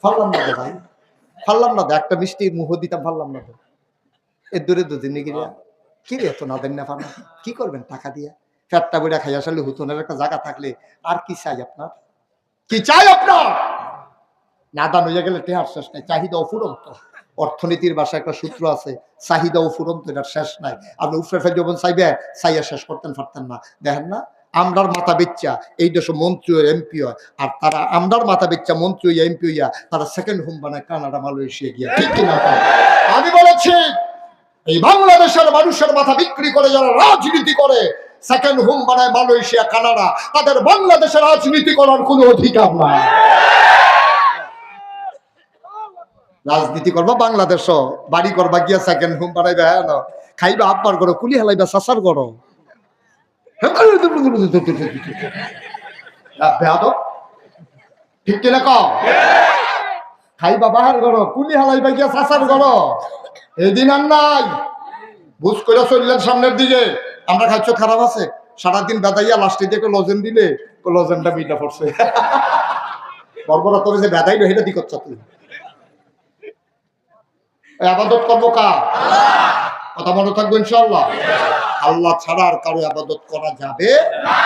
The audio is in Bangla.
ফারলাম না ভাই, ফারলাম না, একটা মিষ্টির মুহ দিতাম, ফারলাম না। এর দূরে দুদিন গিয়া কি রে এত না দেন না ফার্মা, কি করবেন টাকা দিয়ে? ফ্যাটটা বইটা খাই আসলে হুতনের একটা জায়গা থাকলে আর কি চাই আপনার? কি চাই আপনার? নাদান হইয়া গেলে টেহার শেষ নাই, চাহিদা অফুরন্ত। অর্থনীতির ভাষায় একটা সূত্র আছে, চাহিদা অফুরন্ত, এটার শেষ নাই। আপনি উফরে ফেল যখন চাইবে চাইয়া শেষ করতেন পারতেন না। দেখেন না, আমরার মাথা বেচ্চা এই দেশে মন্ত্রী এমপি হয়, আর তারা আমরার মাথা বেচ্চা মন্ত্রী এমপি হইয়া তারা সেকেন্ড হোম বানায় কানাডা মালয়েশিয়া গিয়া। ঠিক কিনা? আমি বলেছি এই বাংলাদেশের মানুষের মাথা বিক্রি করে যারা রাজনীতি করে সেকেন্ড হোম বানায় মালয়েশিয়া কানাডা, তাদের বাংলাদেশের রাজনীতি করার কোনো অধিকার নাই। রাজনীতি করবা বাংলাদেশ, বাড়ি করবা গিয়া সেকেন্ড হোম বানাইবা, হ্যাঁ না খাইবা আব্বার করো, কুলি হেলাইবা চাচার করো, ঠিক কিনা কও? খাইবা বাহার করো, কুলি হেলাইবা গিয়া চাচার করো, এদিন আর নাই। বুঝ করে চললেন সামনের দিকে। আমরা খাইছো খারাপ আছে, সারাদিন বেদাইয়া লাস্টে দিয়ে লজেন দিলে লজেনটা মিটা পড়ছে, বর্বরা তোর যে বেদাইলো সেটা দি করছ তুই। আবাদত করবো কার? কথা মনে থাকবো ইনশাআল্লাহ। আল্লাহ ছাড়া আর কারো আবাদত করা যাবে না।